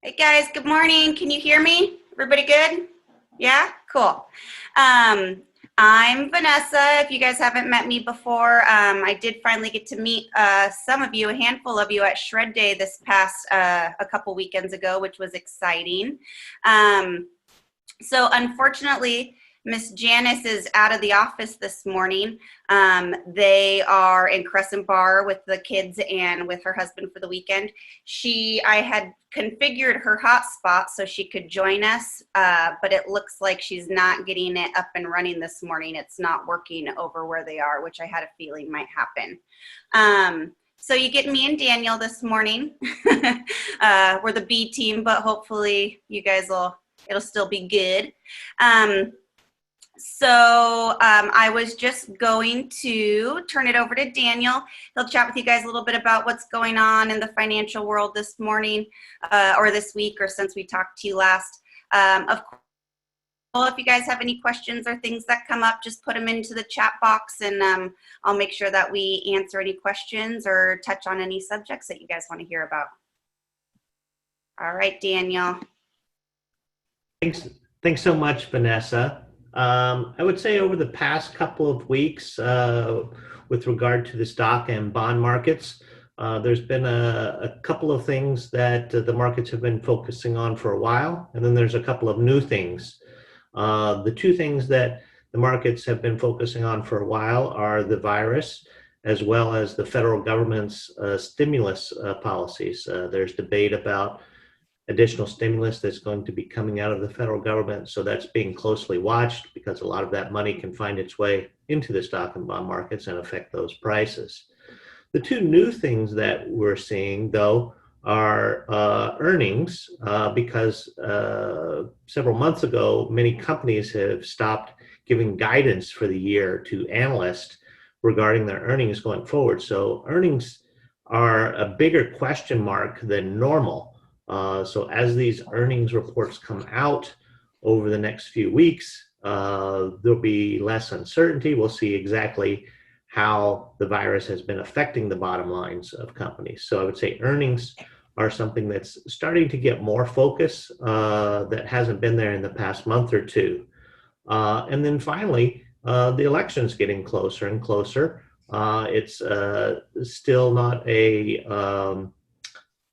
Hey guys, good morning. Can you hear me? Everybody good? Yeah? Cool. I'm Vanessa. If you guys haven't met me before, I did finally get to meet some of you, a handful of you at Shred Day this past a couple weekends ago, which was exciting. So unfortunately, Miss Janice is out of the office this morning. They are in Crescent Bar with the kids and with her husband for the weekend. I had configured her hotspot so she could join us, but it looks like she's not getting it up and running this morning. It's not working over where they are, which I had a feeling might happen. So you get me and Daniel this morning. We're the B team, but hopefully you guys it'll still be good. I was just going to turn it over to Daniel. He'll chat with you guys a little bit about what's going on in the financial world this morning or this week or since we talked to you last. Of course, if you guys have any questions or things that come up, just put them into the chat box and I'll make sure that we answer any questions or touch on any subjects that you guys want to hear about. All right, Daniel. Thanks so much, Vanessa. I would say over the past couple of weeks, with regard to the stock and bond markets, there's been a couple of things that the markets have been focusing on for a while, and then there's a couple of new things. The two things that the markets have been focusing on for a while are the virus, as well as the federal government's stimulus policies. There's debate about additional stimulus that's going to be coming out of the federal government. So that's being closely watched because a lot of that money can find its way into the stock and bond markets and affect those prices. The two new things that we're seeing, though, are earnings, because several months ago, many companies have stopped giving guidance for the year to analysts regarding their earnings going forward. So earnings are a bigger question mark than normal. So as these earnings reports come out over the next few weeks, there'll be less uncertainty. We'll see exactly how the virus has been affecting the bottom lines of companies. So I would say earnings are something that's starting to get more focus that hasn't been there in the past month or two. And then finally, the election's getting closer and closer. It's still not a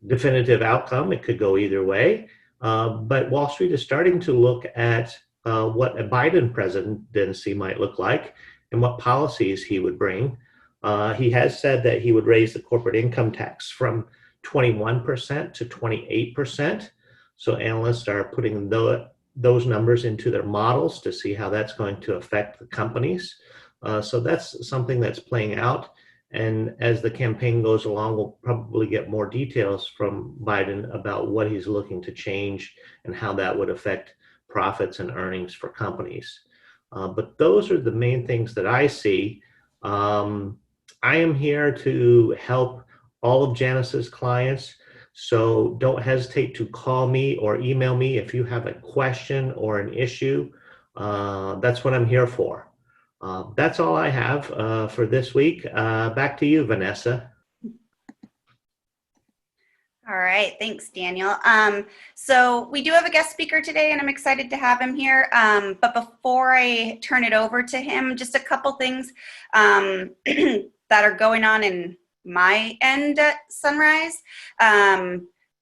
definitive outcome. It could go either way. But Wall Street is starting to look at what a Biden presidency might look like and what policies he would bring. He has said that he would raise the corporate income tax from 21% to 28%. So analysts are putting those numbers into their models to see how that's going to affect the companies. So that's something that's playing out. And as the campaign goes along, we'll probably get more details from Biden about what he's looking to change and how that would affect profits and earnings for companies. But those are the main things that I see. I am here to help all of Janice's clients. So don't hesitate to call me or email me if you have a question or an issue. That's what I'm here for. That's all I have for this week. Back to you, Vanessa. All right, thanks, Daniel. So we do have a guest speaker today, and I'm excited to have him here. But before I turn it over to him, just a couple things that are going on in my end at Sunrise.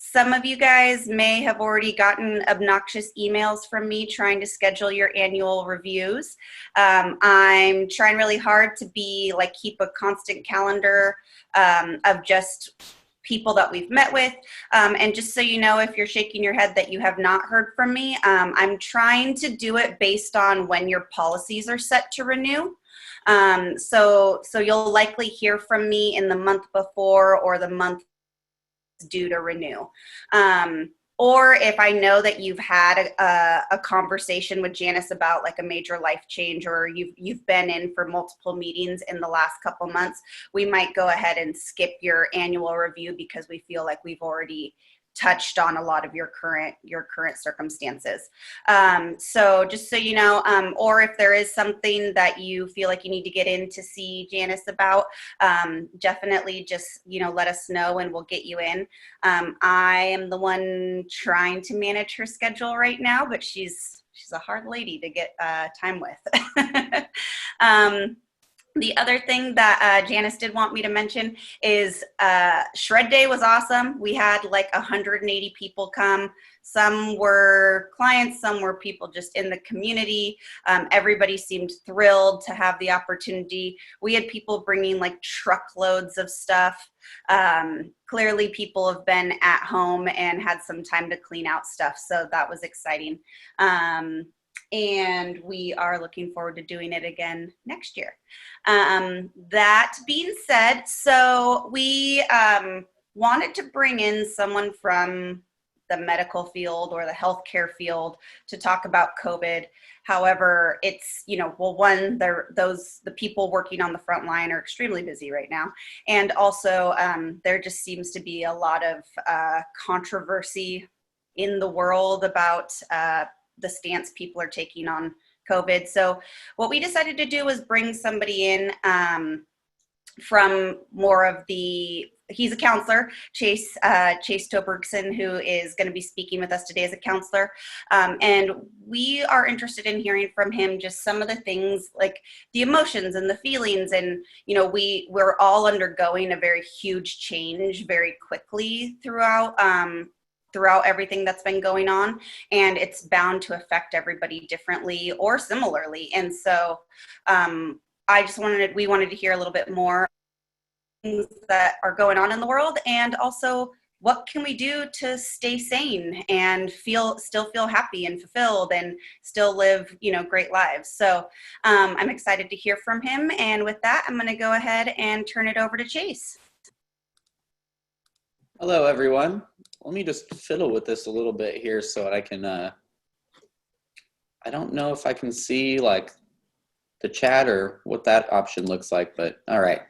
Some of you guys may have already gotten obnoxious emails from me trying to schedule your annual reviews. I'm trying really hard to keep a constant calendar of just people that we've met with. And just so you know, if you're shaking your head that you have not heard from me, I'm trying to do it based on when your policies are set to renew. So you'll likely hear from me in the month before or the month due to renew. Or if I know that you've had a conversation with Janice about like a major life change, or you've been in for multiple meetings in the last couple months, we might go ahead and skip your annual review because we feel like we've already touched on a lot of your current circumstances. So just so you know, or if there is something that you feel like you need to get in to see Janice about, definitely just, let us know and we'll get you in. I am the one trying to manage her schedule right now, but she's a hard lady to get time with. The other thing that Janice did want me to mention is Shred Day was awesome. We had like 180 people come. Some were clients, some were people just in the community. Everybody seemed thrilled to have the opportunity. We had people bringing like truckloads of stuff. Clearly people have been at home and had some time to clean out stuff, so that was exciting. And we are looking forward to doing it again next year. That being said, so we wanted to bring in someone from the medical field or the healthcare field to talk about COVID. However, it's, one, the people working on the front line are extremely busy right now. And also there just seems to be a lot of controversy in the world about the stance people are taking on COVID. So what we decided to do was bring somebody in from more of he's a counselor, Chase Tobergson, who is going to be speaking with us today as a counselor. And we are interested in hearing from him just some of the things like the emotions and the feelings. And, we're all undergoing a very huge change very quickly throughout everything that's been going on, and it's bound to affect everybody differently or similarly. And so we wanted to hear a little bit more things that are going on in the world, and also what can we do to stay sane and still feel happy and fulfilled and still live, great lives. So I'm excited to hear from him. And with that, I'm going to go ahead and turn it over to Chase. Hello, everyone. Let me just fiddle with this a little bit here so that I can, I don't know if I can see like the chat or what that option looks like, but all right.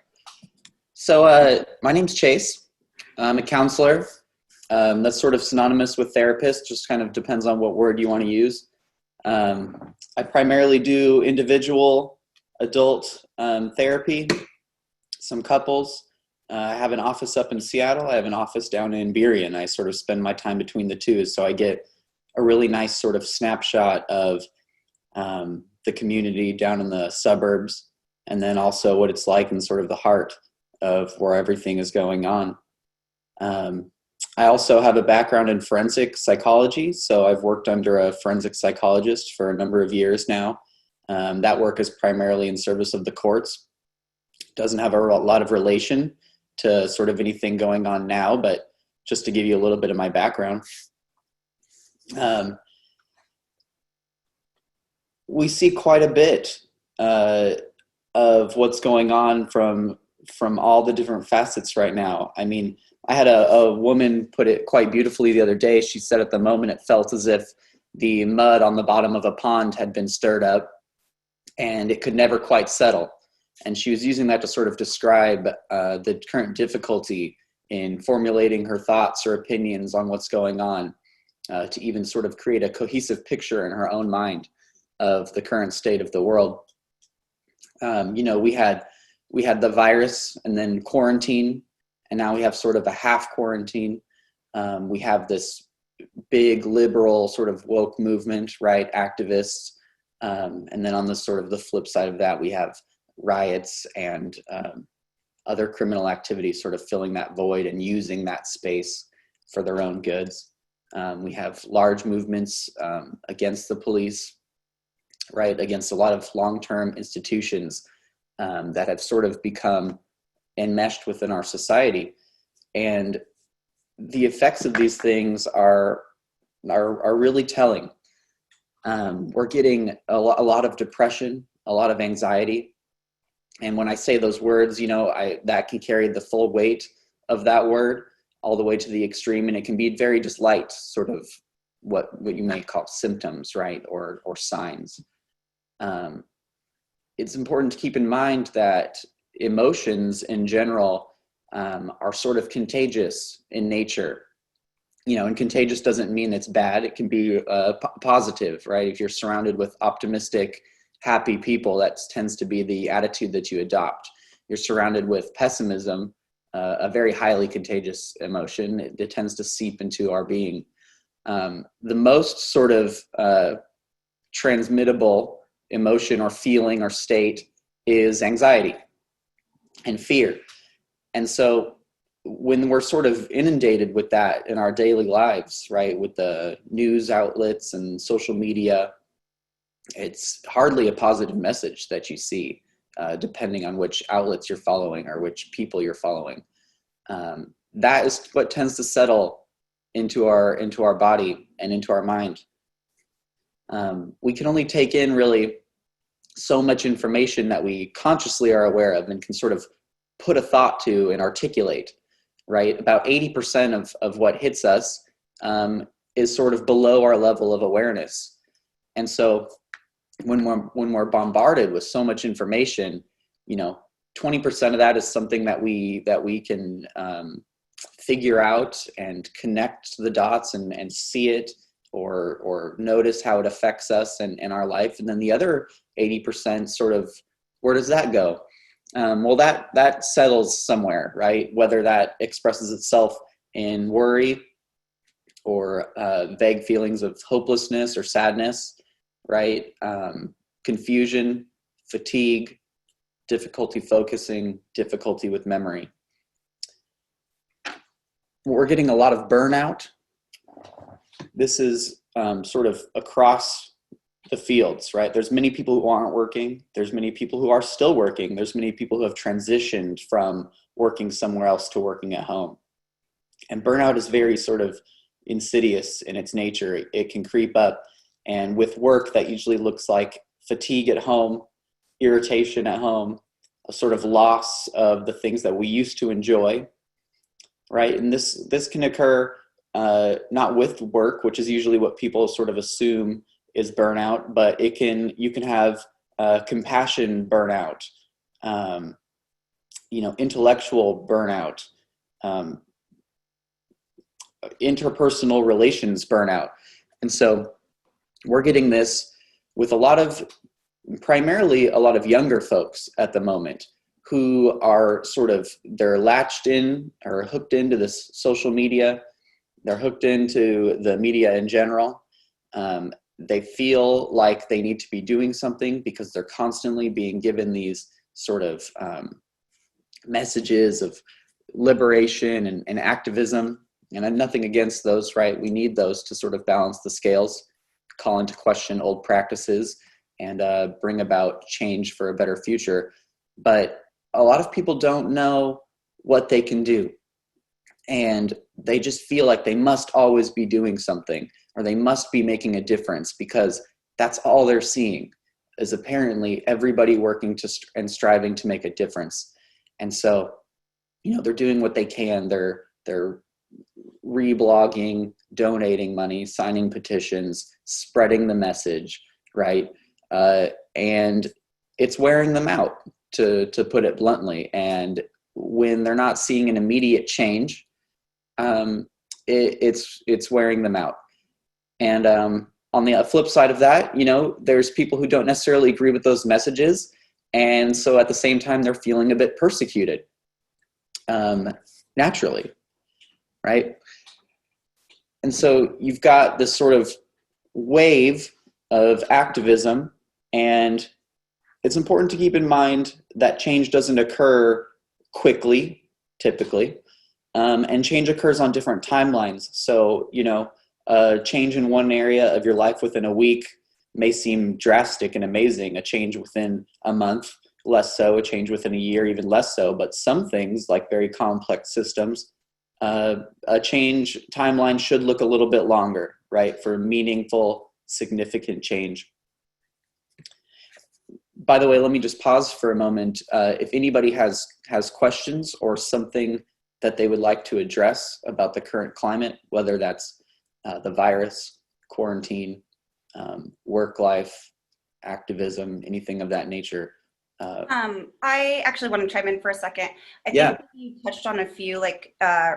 So my name's Chase. I'm a counselor. That's sort of synonymous with therapist, just kind of depends on what word you want to use. I primarily do individual, adult therapy, some couples. I have an office up in Seattle. I have an office down in Burien. I sort of spend my time between the two, so I get a really nice sort of snapshot of the community down in the suburbs, and then also what it's like in sort of the heart of where everything is going on. I also have a background in forensic psychology, so I've worked under a forensic psychologist for a number of years now. That work is primarily in service of the courts. Doesn't have a lot of relation to sort of anything going on now, but just to give you a little bit of my background. We see quite a bit of what's going on from all the different facets right now. I mean, I had a woman put it quite beautifully the other day. She said at the moment it felt as if the mud on the bottom of a pond had been stirred up and it could never quite settle. And she was using that to sort of describe the current difficulty in formulating her thoughts or opinions on what's going on, to even sort of create a cohesive picture in her own mind of the current state of the world. We had the virus and then quarantine, and now we have sort of a half quarantine. We have this big liberal sort of woke movement, right? Activists. And then on the sort of the flip side of that, we have riots and other criminal activities sort of filling that void and using that space for their own goods. We have large movements against the police, right, against a lot of long-term institutions that have sort of become enmeshed within our society. And the effects of these things are really telling. We're getting a lot of depression, a lot of anxiety. And when I say those words, that can carry the full weight of that word all the way to the extreme. And it can be very just light, sort of what you may call symptoms, right? Or signs. It's important to keep in mind that emotions in general are sort of contagious in nature. and contagious doesn't mean it's bad. It can be positive, right? If you're surrounded with optimistic, happy people, that tends to be the attitude that you adopt. You're surrounded with pessimism, a very highly contagious emotion. It tends to seep into our being. The most sort of transmittable emotion or feeling or state is anxiety and fear. And so when we're sort of inundated with that in our daily lives, right, with the news outlets and social media, it's hardly a positive message that you see, depending on which outlets you're following or which people you're following. That is what tends to settle into our body and into our mind. We can only take in really so much information that we consciously are aware of and can sort of put a thought to and articulate, right? About 80% of what hits us is sort of below our level of awareness. And so when we're bombarded with so much information, 20% of that is something that we can figure out and connect the dots and see it or notice how it affects us and our life. And then the other 80% sort of, where does that go? Well, that settles somewhere, right? Whether that expresses itself in worry or vague feelings of hopelessness or sadness, right? Confusion, fatigue, difficulty focusing, difficulty with memory. We're getting a lot of burnout. This is sort of across the fields, right? There's many people who aren't working. There's many people who are still working. There's many people who have transitioned from working somewhere else to working at home. And burnout is very sort of insidious in its nature. It can creep up. And with work, that usually looks like fatigue at home, irritation at home, a sort of loss of the things that we used to enjoy, right? And this can occur not with work, which is usually what people sort of assume is burnout, but you can have compassion burnout, intellectual burnout, interpersonal relations burnout. And so we're getting this with primarily a lot of younger folks at the moment who are they're latched in or hooked into this social media. They're hooked into the media in general. They feel like they need to be doing something because they're constantly being given these sort of messages of liberation and activism. And I'm nothing against those, right? We need those to sort of balance the scales, call into question old practices, and bring about change for a better future. But a lot of people don't know what they can do. And they just feel like they must always be doing something, or they must be making a difference, because that's all they're seeing is apparently everybody working and striving to make a difference. And so, they're doing what they can. They're reblogging, donating money, signing petitions, spreading the message, right? And it's wearing them out, to put it bluntly. And when they're not seeing an immediate change, it's wearing them out. And on the flip side of that, there's people who don't necessarily agree with those messages. And so at the same time, they're feeling a bit persecuted, naturally, right? And so you've got this sort of wave of activism, and it's important to keep in mind that change doesn't occur quickly, typically, and change occurs on different timelines. So, a change in one area of your life within a week may seem drastic and amazing. A change within a month, less so. A change within a year, even less so. But some things, like very complex systems, a change timeline should look a little bit longer, right, for meaningful, significant change. By the way, let me just pause for a moment. If anybody has questions or something that they would like to address about the current climate, whether that's the virus, quarantine, work life, activism, anything of that nature. I actually want to chime in for a second. I think you touched on a few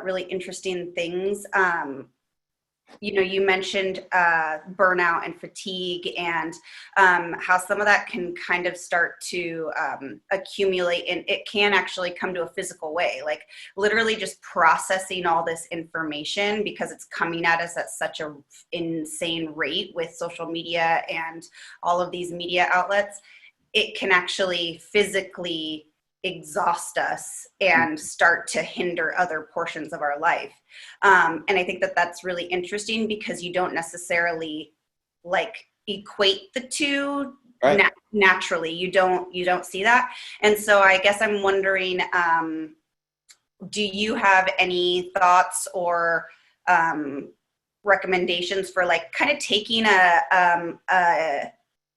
really interesting things. you mentioned burnout and fatigue, and how some of that can kind of start to accumulate, and it can actually come to a physical way, like literally just processing all this information because it's coming at us at such a insane rate with social media and all of these media outlets. It can actually physically exhaust us and start to hinder other portions of our life. And I think that that's really interesting because you don't necessarily like equate the two Right. naturally. You don't see that. And so I guess I'm wondering, do you have any thoughts or recommendations for like kind of taking a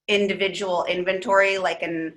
individual inventory, like an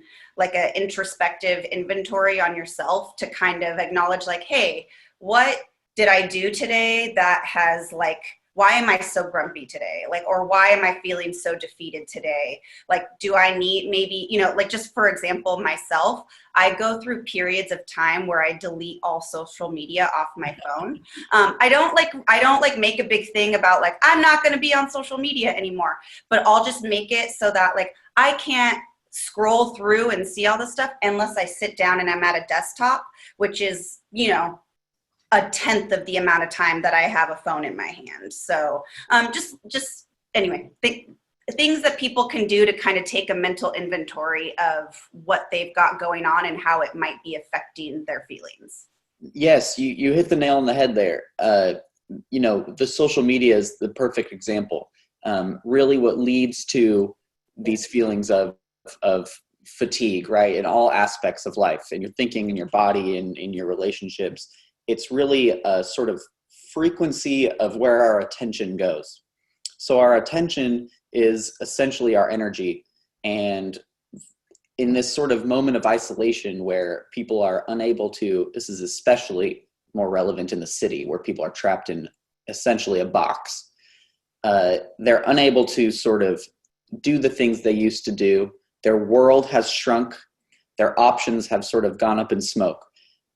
introspective inventory on yourself to kind of acknowledge like, hey, what did I do today that has like, why am I so grumpy today? Like, or why am I feeling so defeated today? Like, do I need maybe, like just for example, myself, I go through periods of time where I delete all social media off my phone. I don't like make a big thing about like, I'm not going to be on social media anymore, but I'll just make it so that like, I can't scroll through and see all this stuff unless I sit down and I'm at a desktop, which is, a tenth of the amount of time that I have a phone in my hand. So just anyway, things that people can do to kind of take a mental inventory of what they've got going on and how it might be affecting their feelings. Yes, you hit the nail on the head there. The social media is the perfect example. Really what leads to these feelings of fatigue, right, in all aspects of life, in your thinking, in your body, and in your relationships. It's really a sort of frequency of where our attention goes. So our attention is essentially our energy. And in this sort of moment of isolation where people are unable to, this is especially more relevant in the city where people are trapped in essentially a box. They're unable to sort of do the things they used to do. Their world has shrunk. Their options have sort of gone up in smoke.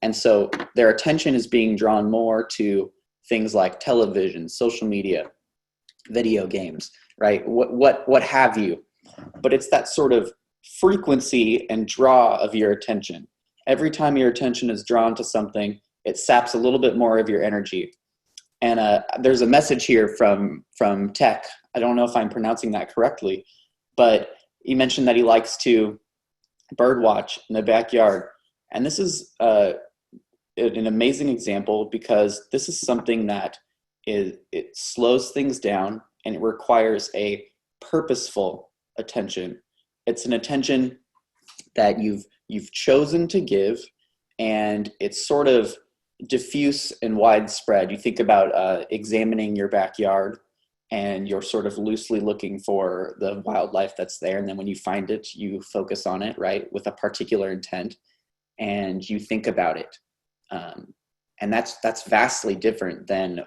And so their attention is being drawn more to things like television, social media, video games, right? What have you? But it's that sort of frequency and draw of your attention. Every time your attention is drawn to something, it saps a little bit more of your energy. And there's a message here from Tech. I don't know if I'm pronouncing that correctly, but he mentioned that he likes to bird watch in the backyard. And this is an amazing example because this is something that it slows things down and it requires a purposeful attention. It's an attention that you've chosen to give, and it's sort of diffuse and widespread. You think about examining your backyard and you're sort of loosely looking for the wildlife that's there. And then when you find it, you focus on it, right, with a particular intent, and you think about it. And that's vastly different than,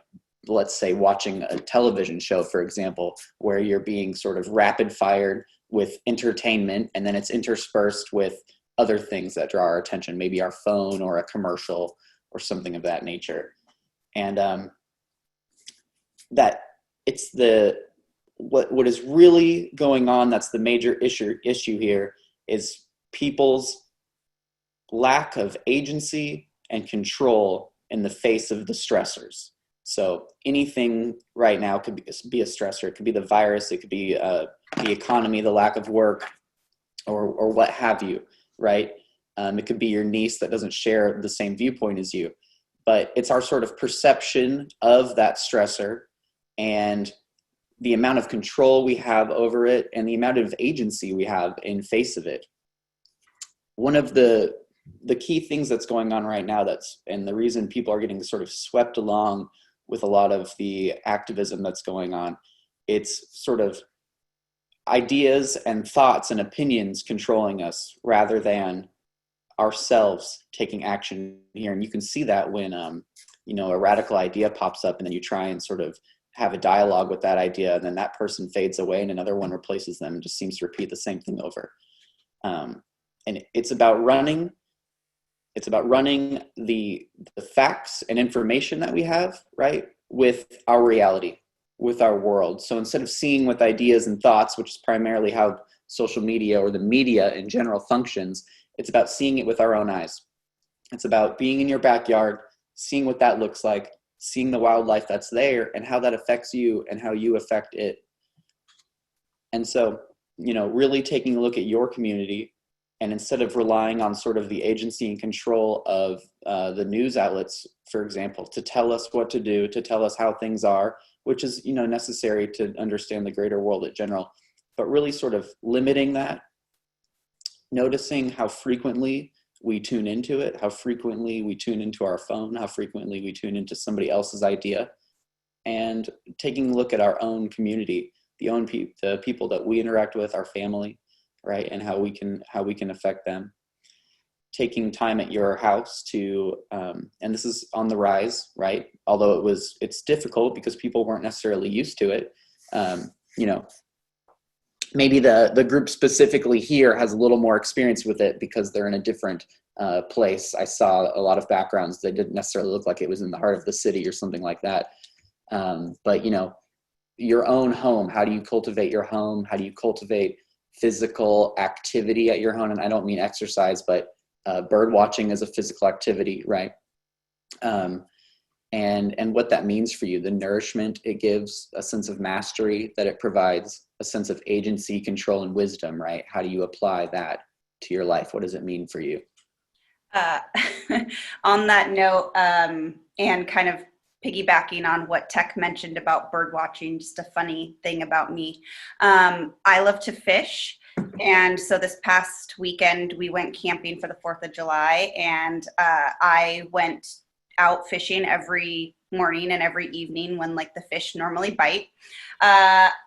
let's say, watching a television show, for example, where you're being sort of rapid fired with entertainment, and then it's interspersed with other things that draw our attention, maybe our phone or a commercial or something of that nature. And that it's what is really going on, that's the major issue here, is people's lack of agency and control in the face of the stressors. So anything right now could be a stressor. It could be the virus, it could be the economy, the lack of work, or what have you, right? It could be your niece that doesn't share the same viewpoint as you. But it's our sort of perception of that stressor and the amount of control we have over it and the amount of agency we have in face of it. One of the key things that's going on right now, and the reason people are getting sort of swept along with a lot of the activism that's going on, it's sort of ideas and thoughts and opinions controlling us rather than ourselves taking action here. And you can see that when a radical idea pops up and then you try and sort of have a dialogue with that idea, and then that person fades away and another one replaces them and just seems to repeat the same thing over. And it's about running the facts and information that we have, right, with our reality, with our world. So instead of seeing with ideas and thoughts, which is primarily how social media or the media in general functions, it's about seeing it with our own eyes. It's about being in your backyard, seeing what that looks like, seeing the wildlife that's there and how that affects you and how you affect it. And so, really taking a look at your community, and instead of relying on sort of the agency and control of the news outlets, for example, to tell us what to do, to tell us how things are, which is, necessary to understand the greater world in general, but really sort of limiting that, noticing how frequently we tune into it, how frequently we tune into our phone, how frequently we tune into somebody else's idea, and taking a look at our own community, the people that we interact with, our family, right, and how we can affect them. Taking time at your house to, and this is on the rise, right? Although it's difficult because people weren't necessarily used to it. Maybe the group specifically here has a little more experience with it because they're in a different place. I saw a lot of backgrounds that didn't necessarily look like it was in the heart of the city or something like that. But your own home, how do you cultivate your home? How do you cultivate physical activity at your home? And I don't mean exercise, but bird watching is a physical activity, right? And what that means for you, the nourishment it gives, a sense of mastery that it provides, a sense of agency, control, and wisdom, right? How do you apply that to your life? What does it mean for you? On that note, and kind of piggybacking on what Tech mentioned about bird watching, just a funny thing about me. I love to fish. And so this past weekend, we went camping for the 4th of July, and I went out fishing every morning and every evening when like the fish normally bite.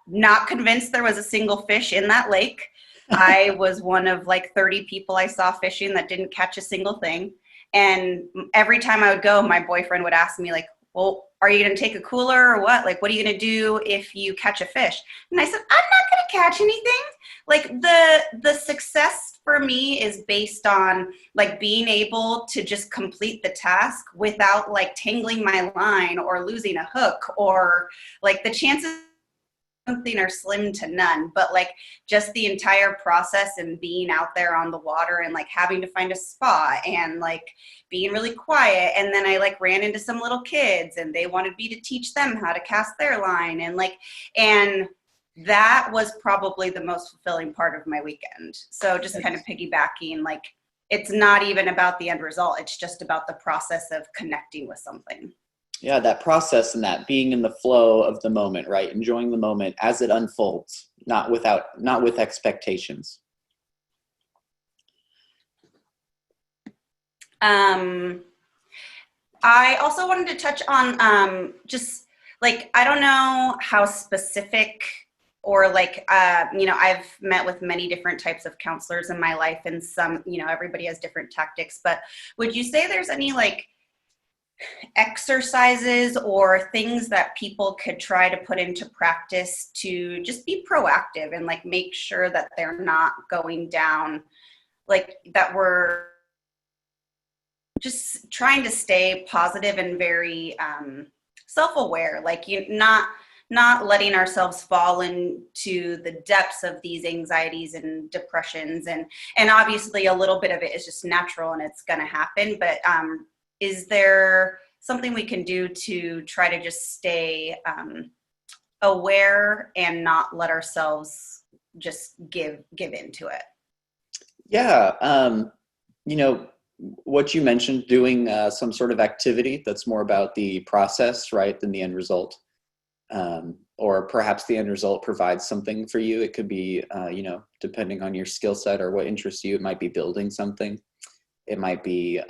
Not convinced there was a single fish in that lake. I was one of like 30 people I saw fishing that didn't catch a single thing. And every time I would go, my boyfriend would ask me like, well, are you going to take a cooler or what? Like, what are you going to do if you catch a fish? And I said, I'm not going to catch anything. Like the success for me is based on like being able to just complete the task without like tangling my line or losing a hook, or like the chances something are slim to none, but like just the entire process and being out there on the water and like having to find a spot and like being really quiet. And then I like ran into some little kids and they wanted me to teach them how to cast their line, and that was probably the most fulfilling part of my weekend. So just kind of piggybacking, like it's not even about the end result, it's just about the process of connecting with something. Yeah, that process and that being in the flow of the moment, right? Enjoying the moment as it unfolds, not with expectations. I also wanted to touch on just like, I don't know how specific or like, I've met with many different types of counselors in my life, and some, everybody has different tactics, but would you say there's any like exercises or things that people could try to put into practice to just be proactive and like make sure that they're not going down, like that we're just trying to stay positive and very self-aware, like not letting ourselves fall into the depths of these anxieties and depressions, and obviously a little bit of it is just natural and it's going to happen, but is there something we can do to try to just stay aware and not let ourselves just give into it? Yeah. What you mentioned, doing some sort of activity that's more about the process, right, than the end result. Or perhaps the end result provides something for you. It could be, depending on your skill set or what interests you, it might be building something. It might be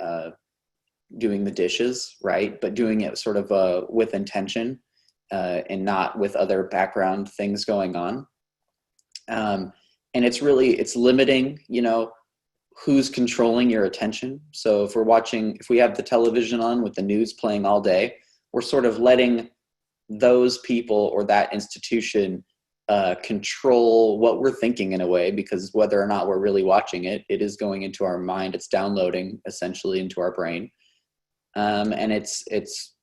doing the dishes, right? But doing it sort of with intention and not with other background things going on. And it's limiting, who's controlling your attention. So if we have the television on with the news playing all day, we're sort of letting those people or that institution control what we're thinking in a way, because whether or not we're really watching it, it is going into our mind. It's downloading essentially into our brain. And it's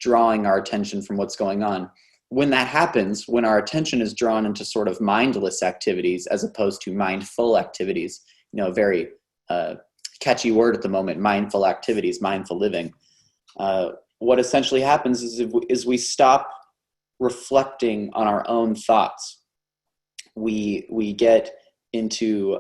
drawing our attention from what's going on. when that happens, when our attention is drawn into sort of mindless activities as opposed to mindful activities, a very catchy word at the moment, mindful activities, mindful living. What essentially happens is we stop reflecting on our own thoughts. We get into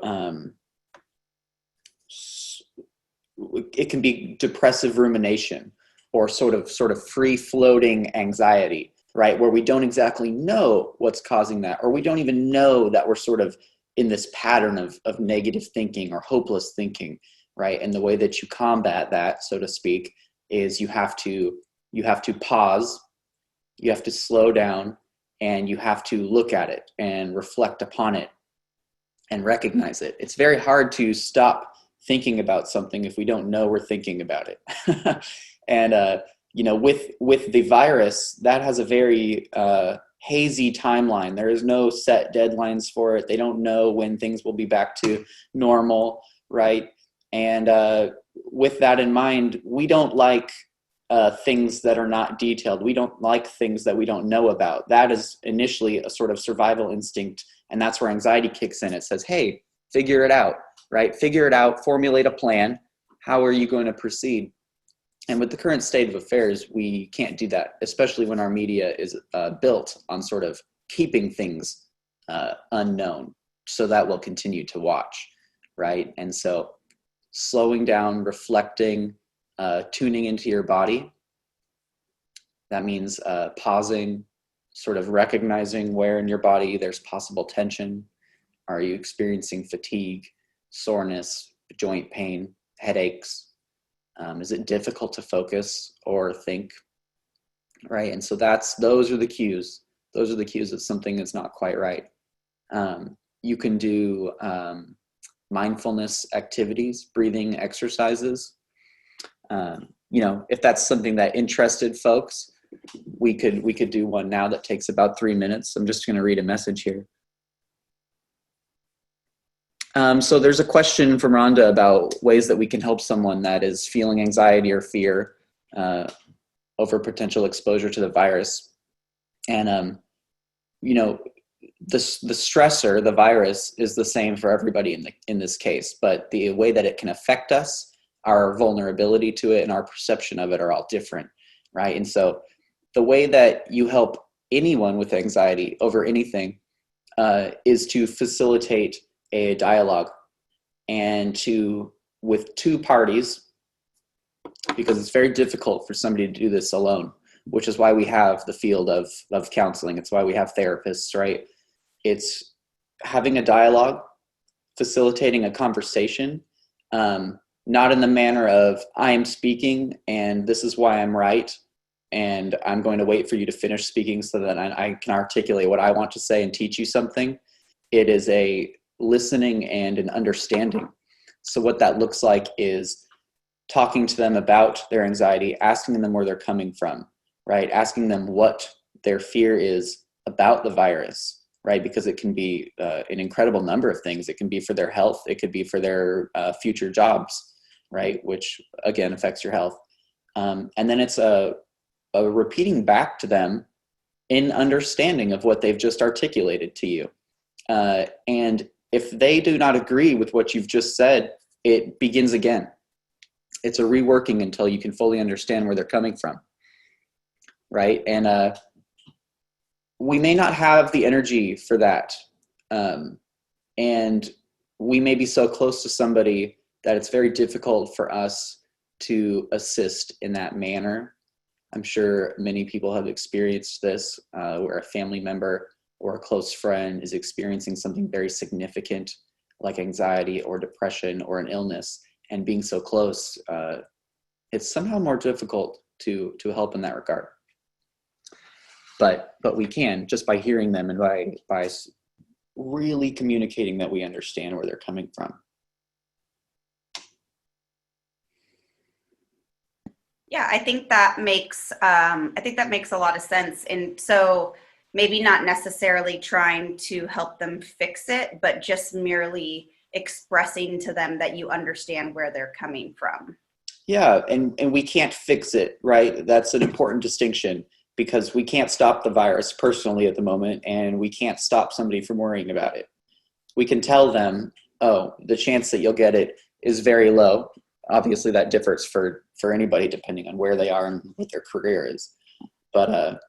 it can be depressive rumination, or sort of free floating anxiety, right? Where we don't exactly know what's causing that, or we don't even know that we're sort of in this pattern of negative thinking or hopeless thinking, right? And the way that you combat that, so to speak, is you have to pause, you have to slow down, and you have to look at it and reflect upon it and recognize it. It's very hard to stop thinking about something if we don't know we're thinking about it. And with the virus, that has a very hazy timeline. There is no set deadlines for it. They don't know when things will be back to normal, right? And with that in mind, we don't like things that are not detailed. We don't like things that we don't know about. That is initially a sort of survival instinct, and that's where anxiety kicks in. It says, hey, figure it out, right? Figure it out, formulate a plan. How are you going to proceed? And with the current state of affairs, we can't do that, especially when our media is built on sort of keeping things unknown, so that we'll continue to watch, right? And so slowing down, reflecting, tuning into your body. That means pausing, sort of recognizing where in your body there's possible tension. Are you experiencing fatigue, soreness, joint pain, headaches? Is it difficult to focus or think, right? And so those are the cues. Those are the cues that something is not quite right. You can do mindfulness activities, breathing exercises. If that's something that interested folks, we could do one now that takes about 3 minutes. I'm just going to read a message here. So there's a question from Rhonda about ways that we can help someone that is feeling anxiety or fear over potential exposure to the virus. And, the stressor, the virus, is the same for everybody in this case, but the way that it can affect us, our vulnerability to it, and our perception of it are all different, right? And so the way that you help anyone with anxiety over anything is to facilitate a dialogue, and with two parties, because it's very difficult for somebody to do this alone, which is why we have the field of counseling. It's why we have therapists, right? It's having a dialogue, facilitating a conversation, not in the manner of I am speaking and this is why I'm right, and I'm going to wait for you to finish speaking so that I can articulate what I want to say and teach you something. It is a listening and an understanding. So what that looks like is talking to them about their anxiety, asking them where they're coming from, right? Asking them what their fear is about the virus, right? Because it can be an incredible number of things. It can be for their health. It could be for their future jobs, right? Which again affects your health. And then it's a repeating back to them in understanding of what they've just articulated to you. And if they do not agree with what you've just said, it begins again. It's a reworking until you can fully understand where they're coming from, right? And we may not have the energy for that. And we may be so close to somebody that it's very difficult for us to assist in that manner. I'm sure many people have experienced this, where a family member or a close friend is experiencing something very significant like anxiety or depression or an illness, and being so close, it's somehow more difficult to help in that regard. But we can, just by hearing them and by really communicating that we understand where they're coming from. Yeah, I think that makes a lot of sense. And so maybe not necessarily trying to help them fix it, but just merely expressing to them that you understand where they're coming from. Yeah, and we can't fix it, right? That's an important distinction, because we can't stop the virus personally at the moment, and we can't stop somebody from worrying about it. We can tell them, oh, the chance that you'll get it is very low. Obviously, that differs for anybody depending on where they are and what their career is. But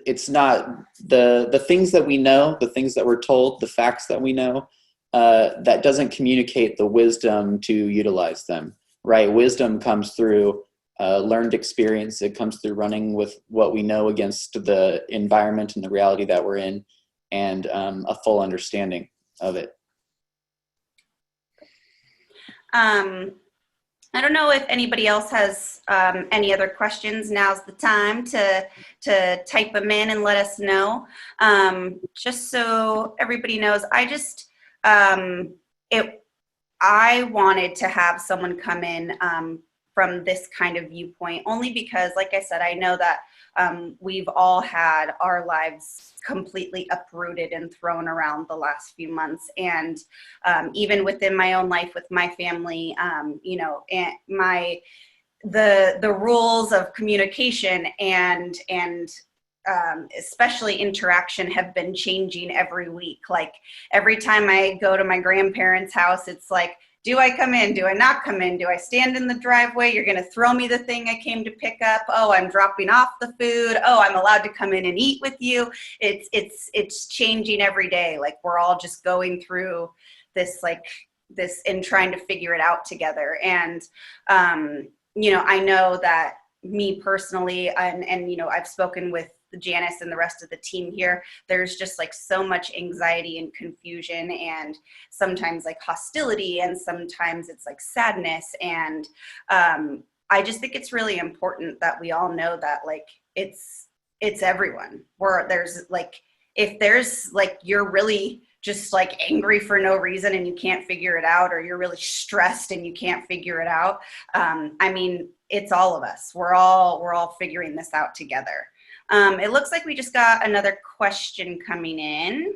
it's not the things that we know, the things that we're told, the facts that we know, that doesn't communicate the wisdom to utilize them, right? Wisdom comes through learned experience. It comes through running with what we know against the environment and the reality that we're in, and a full understanding of it. I don't know if anybody else has any other questions. Now's the time to type them in and let us know. Just so everybody knows, I wanted to have someone come in from this kind of viewpoint, only because, like I said, I know that we've all had our lives completely uprooted and thrown around the last few months. And even within my own life with my family, you know, and the rules of communication and especially interaction have been changing every week. Like every time I go to my grandparents' house, it's like, do I come in? Do I not come in? Do I stand in the driveway? You're going to throw me the thing I came to pick up. Oh, I'm dropping off the food. Oh, I'm allowed to come in and eat with you. It's changing every day. Like we're all just going through this and trying to figure it out together. And, you know, I know that me personally, and, you know, I've spoken with Janice and the rest of the team here, there's just like so much anxiety and confusion, and sometimes like hostility, and sometimes it's like sadness. And I just think it's really important that we all know that like it's everyone. If there's like you're really just like angry for no reason and you can't figure it out, or you're really stressed and you can't figure it out, I mean, it's all of us. We're all figuring this out together. It looks like we just got another question coming in.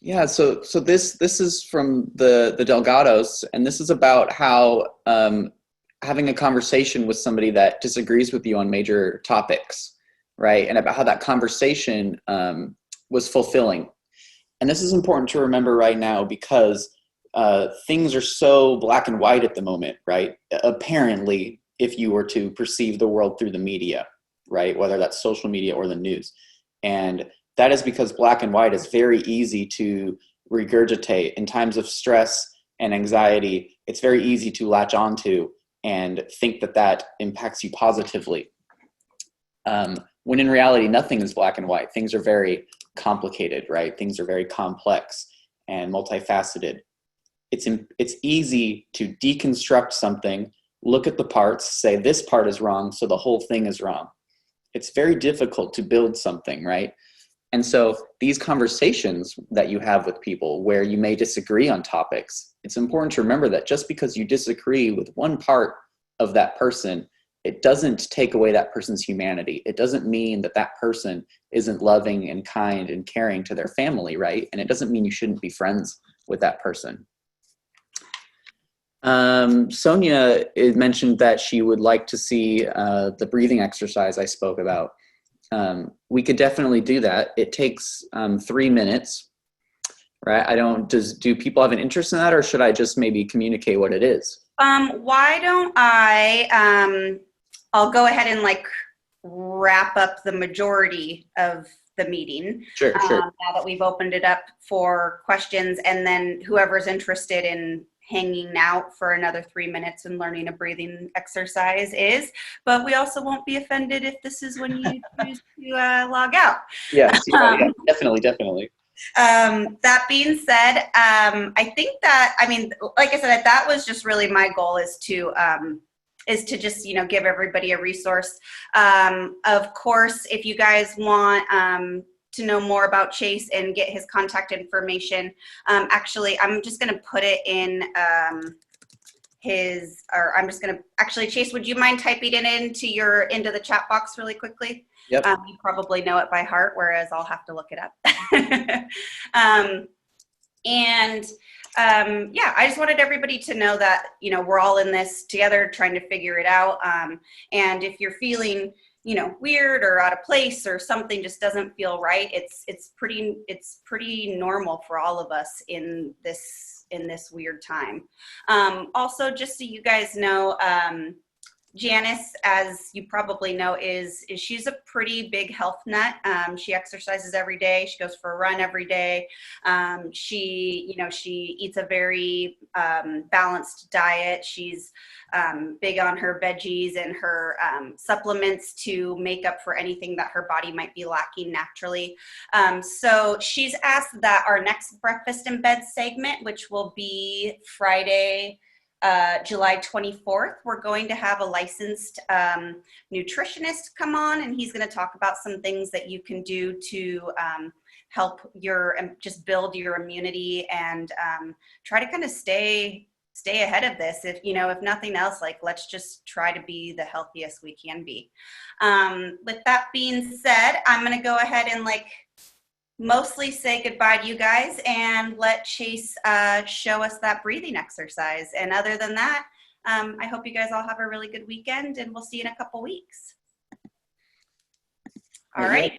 Yeah, so this is from the Delgados, and this is about how having a conversation with somebody that disagrees with you on major topics, right? And about how that conversation was fulfilling. And this is important to remember right now, because things are so black and white at the moment, right? Apparently, if you were to perceive the world through the media, right? Whether that's social media or the news. And that is because black and white is very easy to regurgitate in times of stress and anxiety. It's very easy to latch onto and think that impacts you positively. When in reality, nothing is black and white. Things are very complicated, right? Things are very complex and multifaceted. It's easy to deconstruct something, look at the parts, say this part is wrong, so the whole thing is wrong. It's very difficult to build something, right? And so these conversations that you have with people where you may disagree on topics, it's important to remember that just because you disagree with one part of that person, it doesn't take away that person's humanity. It doesn't mean that person isn't loving and kind and caring to their family, right? And it doesn't mean you shouldn't be friends with that person. Sonia mentioned that she would like to see the breathing exercise I spoke about. We could definitely do that. It takes 3 minutes, right? Do people have an interest in that, or should I just maybe communicate what it is? Why don't I'll go ahead and like wrap up the majority of the meeting. Sure. Now that we've opened it up for questions, and then whoever's interested in hanging out for another 3 minutes and learning a breathing exercise is, but we also won't be offended if this is when you choose to log out. Yes, yeah, definitely. That being said, I think that, I mean, like I said, that was just really my goal, is to just, you know, give everybody a resource. Of course, if you guys want to know more about Chase and get his contact information, actually, I'm just going to put it in Chase, would you mind typing it into the chat box really quickly? Yep. You probably know it by heart, whereas I'll have to look it up. And yeah, I just wanted everybody to know that, you know, we're all in this together trying to figure it out. And if you're feeling, you know, weird or out of place or something just doesn't feel right, it's pretty normal for all of us in this weird time. Also, just so you guys know, Janice, as you probably know, is she's a pretty big health nut. She exercises every day. She goes for a run every day. She eats a very balanced diet. She's big on her veggies and her supplements to make up for anything that her body might be lacking naturally. So she's asked that our next Breakfast in Bed segment, which will be Friday, July 24th, we're going to have a licensed nutritionist come on, and he's going to talk about some things that you can do to help just build your immunity and try to kind of stay ahead of this. If nothing else, like, let's just try to be the healthiest we can be. With that being said, I'm going to go ahead and mostly say goodbye to you guys and let Chase show us that breathing exercise. And other than that, I hope you guys all have a really good weekend, and we'll see you in a couple weeks. All right.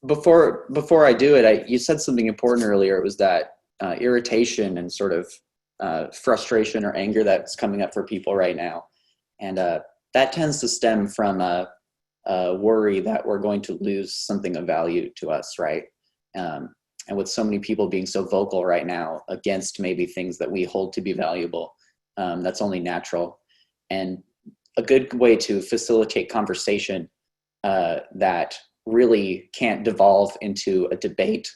Before I do it, you said something important earlier. It was that irritation and sort of frustration or anger that's coming up for people right now. And that tends to stem from worry that we're going to lose something of value to us, right? And with so many people being so vocal right now against maybe things that we hold to be valuable, that's only natural. And a good way to facilitate conversation that really can't devolve into a debate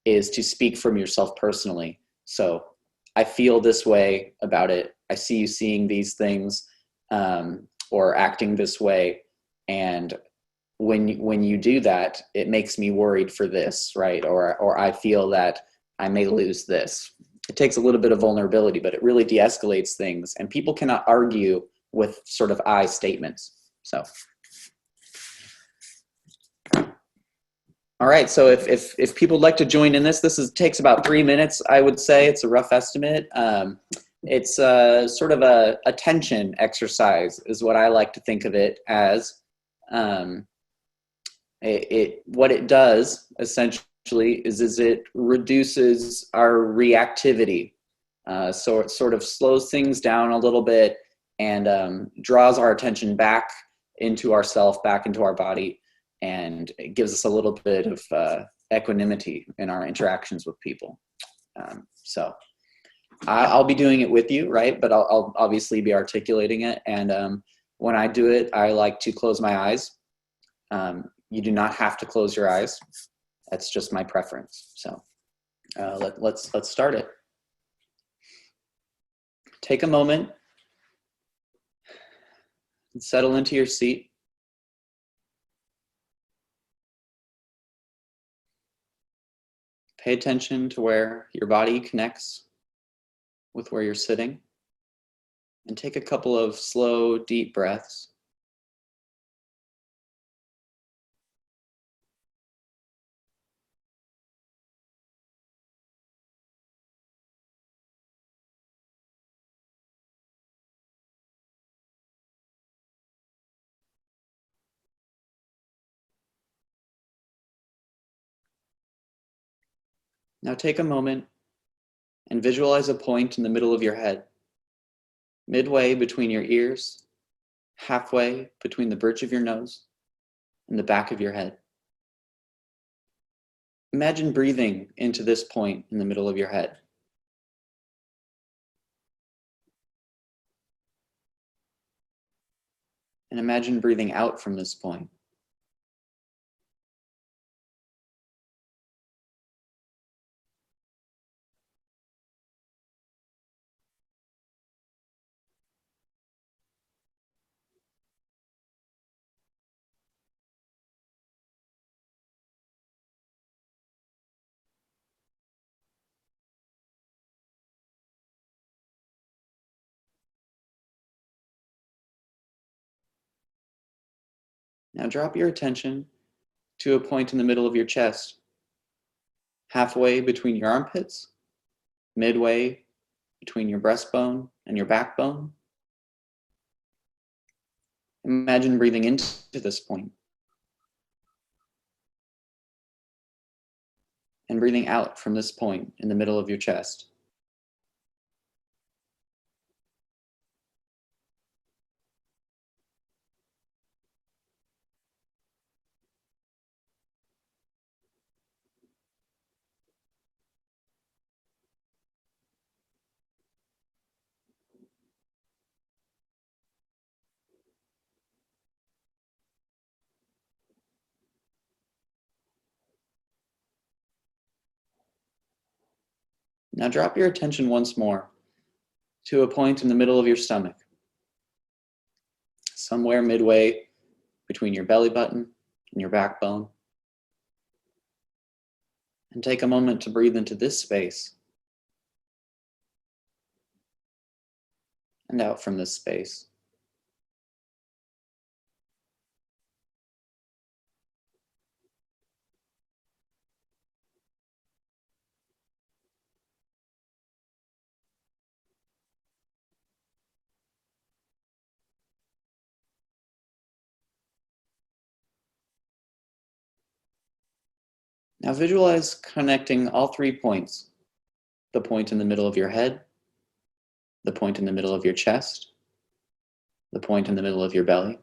is to speak from yourself personally. So I feel this way about it. I see you seeing these things or acting this way. And when you do that, it makes me worried for this, right? Or I feel that I may lose this. It takes a little bit of vulnerability, but it really de-escalates things. And people cannot argue with sort of I statements. So, all right. So if people would like to join in this takes about 3 minutes, I would say. It's a rough estimate. It's sort of a attention exercise is what I like to think of it as. What it does essentially is it reduces our reactivity. So it sort of slows things down a little bit and draws our attention back into ourself, back into our body, and it gives us a little bit of equanimity in our interactions with people. So I'll be doing it with you, right? But I'll obviously be articulating it. And when I do it, I like to close my eyes. You do not have to close your eyes. That's just my preference. So let's start it. Take a moment and settle into your seat. Pay attention to where your body connects with where you're sitting, and take a couple of slow, deep breaths. Now take a moment and visualize a point in the middle of your head, midway between your ears, halfway between the bridge of your nose and the back of your head. Imagine breathing into this point in the middle of your head. And imagine breathing out from this point. Now drop your attention to a point in the middle of your chest, halfway between your armpits midway between your breastbone and your backbone. Imagine breathing into this point and breathing out from this point in the middle of your chest. Now drop your attention once more to a point in the middle of your stomach, somewhere midway between your belly button and your backbone. And take a moment to breathe into this space and out from this space. Now visualize connecting all 3 points, the point in the middle of your head, the point in the middle of your chest, the point in the middle of your belly.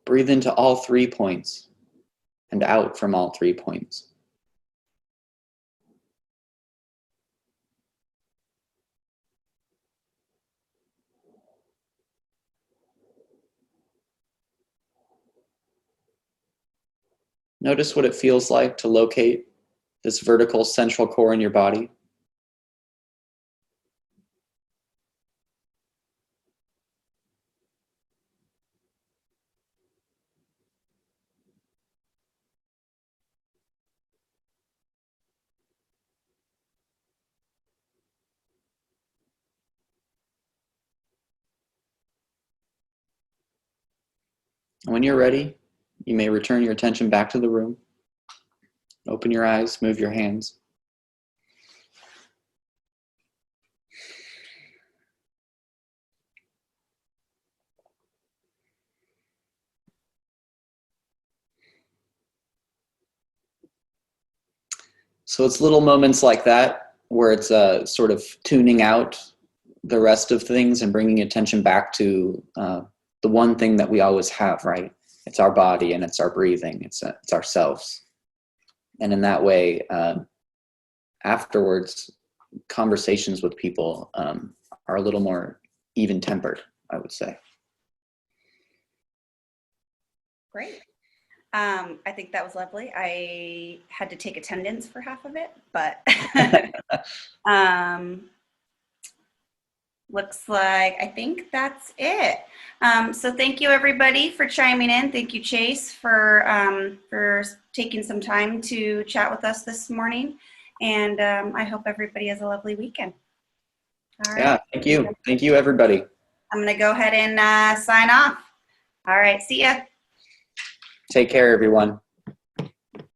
Breathe into all 3 points and out from all 3 points. Notice what it feels like to locate this vertical central core in your body. When you're ready, you may return your attention back to the room. Open your eyes, move your hands. So it's little moments like that where it's sort of tuning out the rest of things and bringing attention back to the one thing that we always have, right? It's our body and it's our breathing. It's ourselves. And in that way, afterwards, conversations with people are a little more even-tempered, I would say. Great. I think that was lovely. I had to take attendance for half of it, but looks like I think that's it. So thank you everybody for chiming in. Thank you, Chase, for taking some time to chat with us this morning. And I hope everybody has a lovely weekend. All right. Yeah, thank you. Thank you, everybody. I'm going to go ahead and sign off. All right. See ya. Take care, everyone.